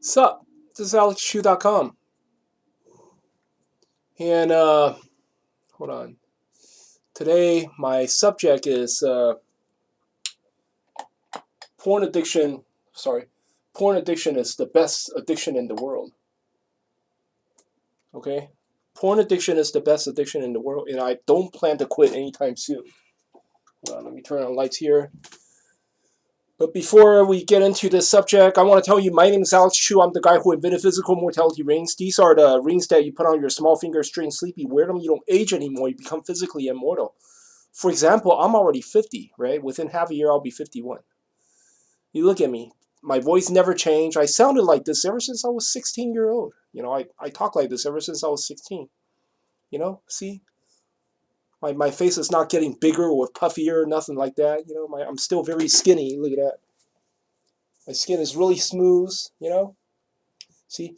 Sup? This is AlexShoe.com. And hold on. Today my subject is porn addiction. Sorry, porn addiction is the best addiction in the world. Okay, porn addiction is the best addiction in the world, and I don't plan to quit anytime soon. Hold on, let me turn on lights here. But before we get into this subject, I want to tell you my name is Alex Chu. I'm the guy who invented physical mortality rings. These are the rings that you put on your small fingers during sleep. You wear them, you don't age anymore. You become physically immortal. For example, I'm already 50, right? Within half a year, I'll be 51. You look at me. My voice never changed. I sounded like this ever since I was 16-year-old. I talk like this ever since I was 16. See? My face is not getting bigger or puffier, nothing like that. I'm still very skinny. Look at that. My skin is really smooth. See?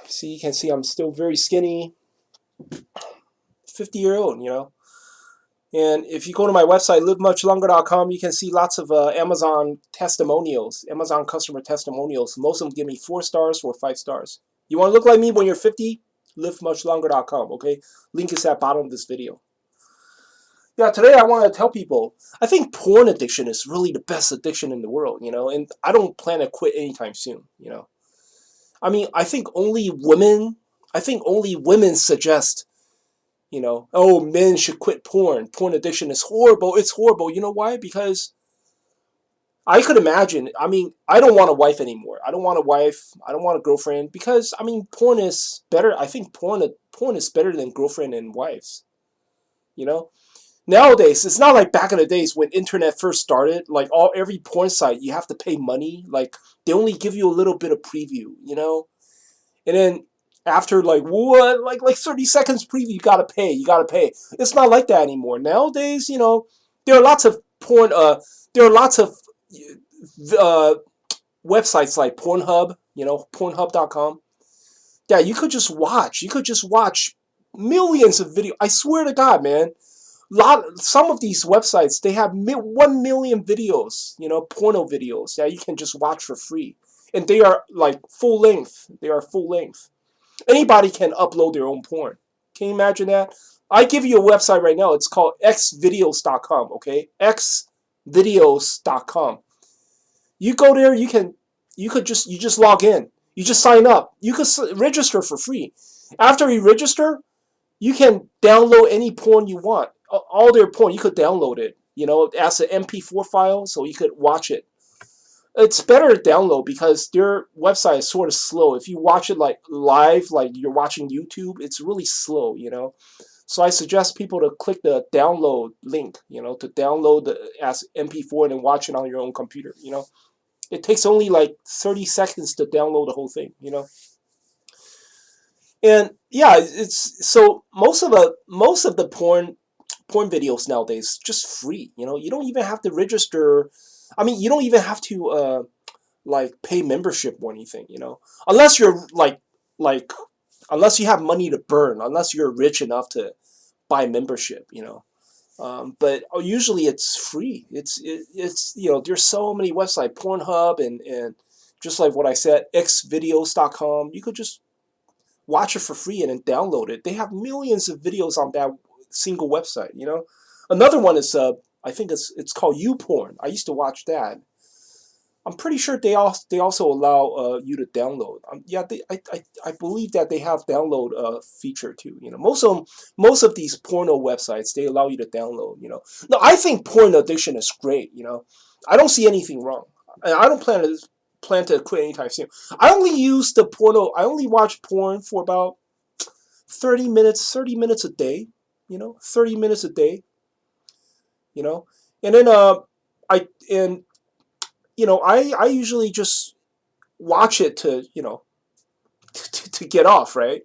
See, you can see I'm still very skinny. 50-year-old. And if you go to my website, livemuchlonger.com, you can see lots of Amazon testimonials, Amazon customer testimonials. Most of them give me 4 stars or 5 stars. You want to look like me when you're 50? Livemuchlonger.com, okay? Link is at the bottom of this video. Yeah, today I want to tell people, I think porn addiction is really the best addiction in the world, and I don't plan to quit anytime soon. I mean, I think only women suggest, oh, men should quit porn. Porn addiction is horrible. It's horrible. You know why? Because I could imagine. I mean, I don't want a wife anymore. I don't want a wife. I don't want a girlfriend because I mean, porn is better. I think porn is better than girlfriend and wives. You know, nowadays it's not like back in the days when internet first started. Like every porn site, you have to pay money. Like they only give you a little bit of preview. And then after like what, like 30 seconds preview, you gotta pay. You gotta pay. It's not like that anymore. Nowadays, there are lots of porn. There are lots of uh, websites like Pornhub. Pornhub.com. Yeah, you could just watch. You could just watch millions of videos. I swear to God, man. Some of these websites they have 1 million videos. Porno videos. Yeah, you can just watch for free, and they are like full length. They are full length. Anybody can upload their own porn. Can you imagine that? I give you a website right now. It's called xvideos.com, okay? xvideos.com. You go there, you just log in. You just sign up. You could register for free. After you register, you can download any porn you want. All their porn, you could download it, as an MP4 file so you could watch it. It's better to download because their website is sort of slow. If you watch it like live, like you're watching YouTube, it's really slow. So I suggest people to click the download link, to download the as MP4 and then watch it on your own computer. It takes only like 30 seconds to download the whole thing. And yeah, it's so most of the porn videos nowadays just free. You don't even have to register. I mean, you don't even have to like pay membership or anything. Unless you're like unless you have money to burn, unless you're rich enough to buy membership. But usually it's free. It's there's so many websites, Pornhub and just like what I said, xvideos.com. You could just watch it for free and then download it. They have millions of videos on that single website. Another one is I think it's called YouPorn. I used to watch that. I'm pretty sure they also allow you to download. Yeah, I believe that they have download feature too. Most of these porno websites they allow you to download. No, I think porn addiction is great. I don't see anything wrong. I don't plan to quit anytime soon. I only use the porno. I only watch porn for about 30 minutes a day. 30 minutes a day. And then I and I usually just watch it to to get off, right?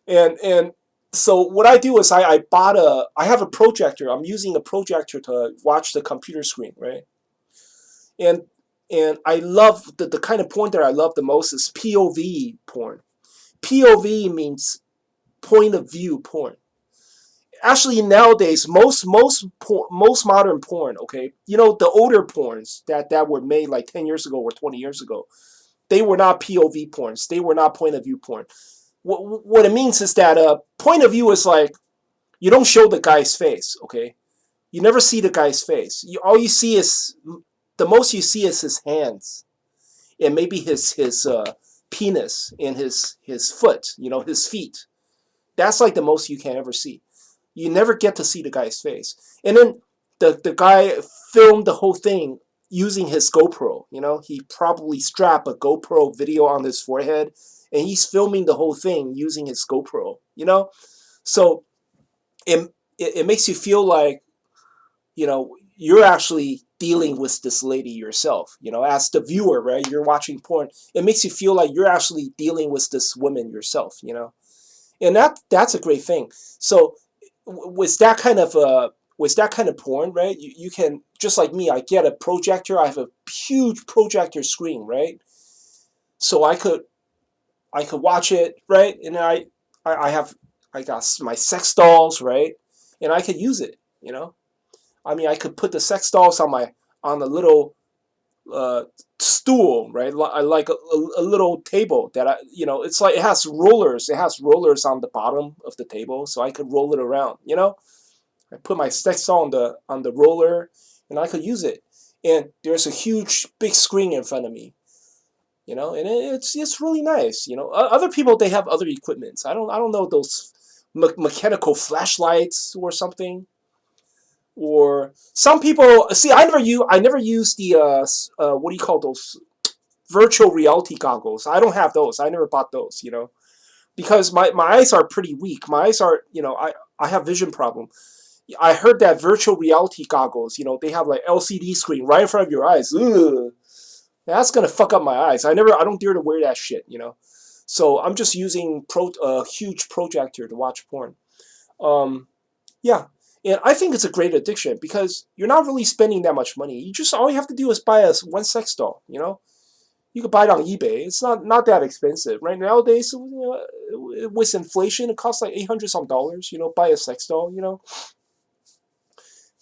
And so what I do is I have a projector. I'm using a projector to watch the computer screen, right? And I love the kind of porn that I love the most is POV porn. POV means point of view porn. actually nowadays most modern porn, okay, the older porns that were made like 10 years ago or 20 years ago, they were not POV porns. They were not point of view porn. What it means is that point of view is like you don't show the guy's face, okay? You never see the guy's face. All you see is the most you see is his hands and maybe his penis and his foot, his feet. That's like the most you can ever see. You never get to see the guy's face. And then the guy filmed the whole thing using his GoPro. He probably strapped a GoPro video on his forehead, and he's filming the whole thing using his GoPro. So it makes you feel like you're actually dealing with this lady yourself. As the viewer, right? You're watching porn. It makes you feel like you're actually dealing with this woman yourself. And that's a great thing. So with that kind of porn, right? You can, just like me, I get a projector. I have a huge projector screen, right? So I could watch it, right? And I got my sex dolls, right? And I could use it. I mean, I could put the sex dolls on the little uh, stool, right? I like a little table that it's like it has rollers. It has rollers on the bottom of the table, so I could roll it around. I put my sex doll on the roller, and I could use it. And there's a huge big screen in front of me. And it's really nice. Other people, they have other equipments. I don't know, those mechanical flashlights or something. Or some people see. I never use the what do you call those, virtual reality goggles. I don't have those. I never bought those. Because my eyes are pretty weak. My eyes are, I have vision problem. I heard that virtual reality goggles, they have like LCD screen right in front of your eyes. Ugh, that's gonna fuck up my eyes. I don't dare to wear that shit. So I'm just using a huge projector to watch porn. Um, yeah. And I think it's a great addiction because you're not really spending that much money. All you have to do is buy one sex doll. You could buy it on eBay. It's not that expensive. Right nowadays, with inflation, it costs like 800 some dollars, buy a sex doll.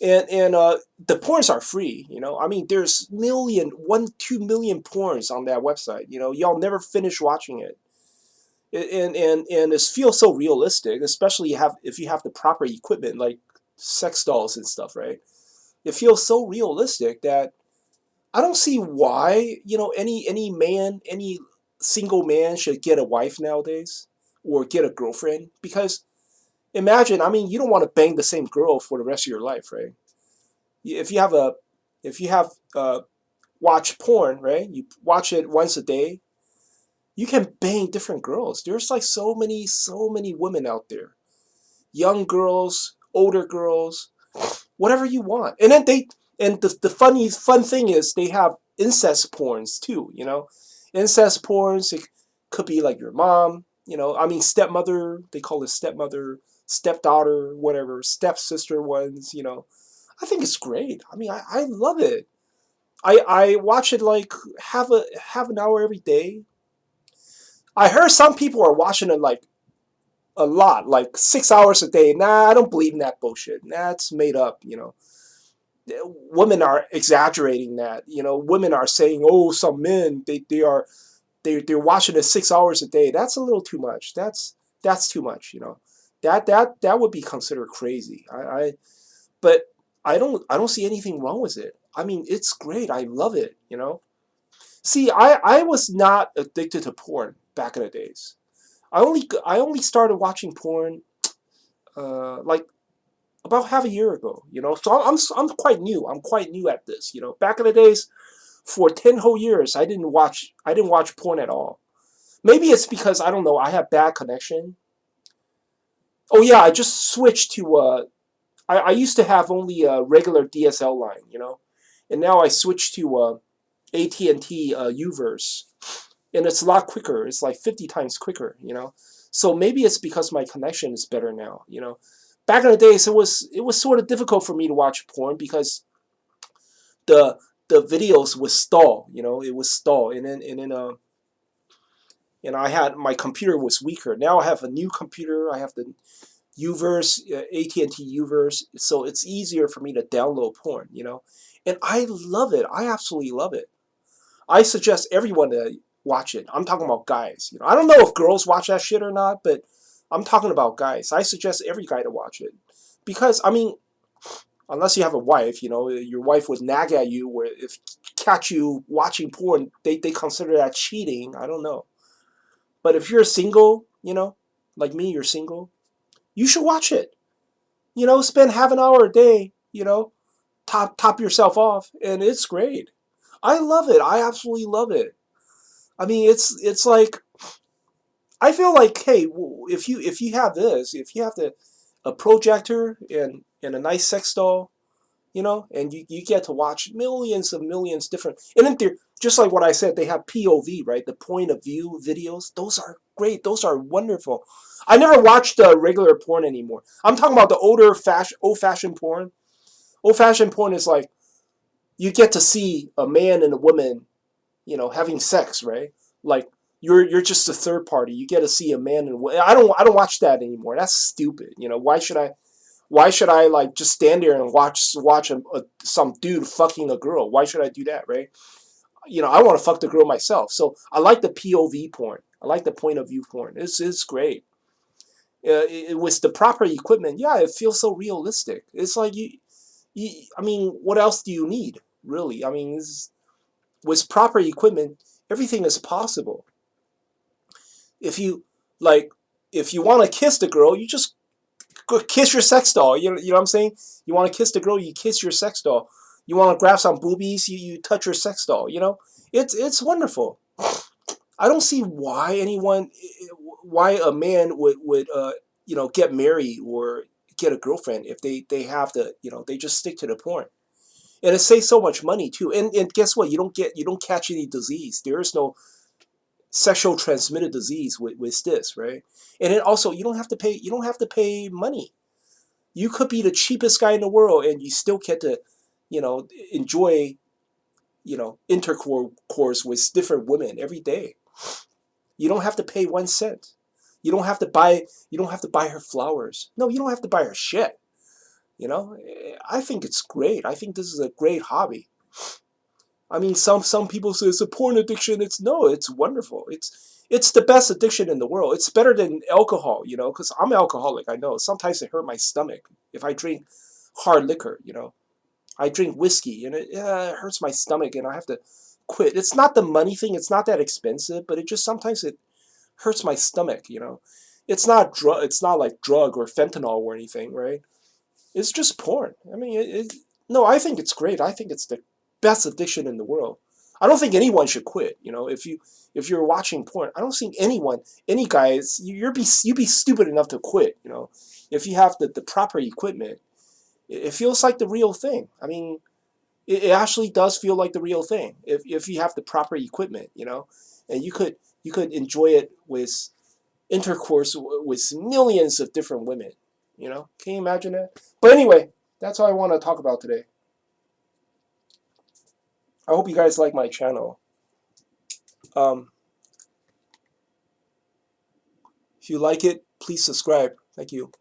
And the porns are free. I mean, there's 2 million porns on that website. Y'all never finish watching it. And it feels so realistic, especially if you have the proper equipment like sex dolls and stuff, right? It feels so realistic that I don't see why any single man should get a wife nowadays or get a girlfriend, because imagine, I mean, you don't want to bang the same girl for the rest of your life, right? If you have watch porn, right? You watch it once a day. You can bang different girls. There's like so many women out there, young girls, older girls, whatever you want. And then the fun thing is they have incest porns too. Incest porns. It could be like your mom. I mean, stepmother. They call it stepmother, stepdaughter, whatever, stepsister ones. I think it's great. I mean, I love it. I watch it like half an hour every day. I heard some people are watching it like a lot, like 6 hours a day. Nah, I don't believe in that bullshit. That's made up. Women are exaggerating that. Women are saying, oh, some men they're watching it 6 hours a day. That's a little too much. That's too much. That would be considered crazy. But I don't see anything wrong with it. I mean, it's great. I love it. See, I was not addicted to porn back in the days. I only started watching porn like about half a year ago. So I'm quite new. I'm quite new at this. Back in the days, for 10 whole years, I didn't watch porn at all. Maybe it's because I don't know. I have bad connection. Oh yeah, I just switched to. I used to have only a regular DSL line. And now I switched to AT&T Uverse, and it's a lot quicker. It's like 50 times quicker. So maybe it's because my connection is better now. Back in the days, it was sort of difficult for me to watch porn because the the videos would stall. It would stall, and I had my computer was weaker. Now I have a new computer. I have Uverse, AT&T Uverse, so it's easier for me to download porn, you know, and I love it. I absolutely love it. I suggest everyone to watch it. I'm talking about guys. You know, I don't know if girls watch that shit or not, but I'm talking about guys. I suggest every guy to watch it because I mean, unless you have a wife, you know, your wife would nag at you, where if catch you watching porn, they consider that cheating. I don't know, but if you're single, you know, like me, you're single, you should watch it. You know, spend half an hour a day. You know, top yourself off, and it's great. I love it. I absolutely love it. I mean, it's like I feel like, hey, if you have this, if you have a projector and a nice sex doll, you know, and you get to watch millions of millions different, and then they're just like what I said, they have POV, right? The point of view videos. Those are great. Those are wonderful. I never watched regular porn anymore. I'm talking about the old fashioned porn. Old fashioned porn is like you get to see a man and a woman, you know, having sex, right? Like you're just a third party. You get to see a man and I don't watch that anymore. That's stupid. You know, why should I like just stand there and watch some dude fucking a girl? Why should I do that, right? You know, I want to fuck the girl myself. So I like the POV porn. I like the point of view porn. It's great. With the proper equipment, yeah, it feels so realistic. It's like I mean, what else do you need, really? I mean, with proper equipment, everything is possible. If you like, if you want to kiss the girl, you just go kiss your sex doll. You know what I'm saying? You want to kiss the girl, you kiss your sex doll. You want to grab some boobies, you touch your sex doll. You know, it's wonderful. I don't see why a man would you know, get married or get a girlfriend if they have to, you know, they just stick to the porn. And it saves so much money too. And guess what? You don't catch any disease. There is no sexual transmitted disease with this, right? And then also you don't have to pay money. You could be the cheapest guy in the world and you still get to, you know, enjoy, you know, intercourse with different women every day. You don't have to pay 1 cent. You don't have to buy her flowers. No, you don't have to buy her shit. You know? I think it's great. I think this is a great hobby. I mean, some people say it's a porn addiction. It's no, it's wonderful. It's the best addiction in the world. It's better than alcohol, you know, because I'm an alcoholic. I know sometimes it hurt my stomach if I drink hard liquor. You know, I drink whiskey and it hurts my stomach and I have to quit. It's not the money thing. It's not that expensive, but it just sometimes it hurts my stomach. You know, it's not drug. It's not like drug or fentanyl or anything, right? It's just porn. I mean, no, I think it's great. I think it's the best addiction in the world. I don't think anyone should quit. You know, if you're watching porn, I don't think any guys, you'd be stupid enough to quit. You know, if you have the proper equipment, it feels like the real thing. I mean, it actually does feel like the real thing if you have the proper equipment. You know, and you could enjoy it with intercourse with millions of different women. You know, can you imagine that? But anyway, that's all I want to talk about today. I hope you guys like my channel. Um, if you like it, please subscribe. Thank you.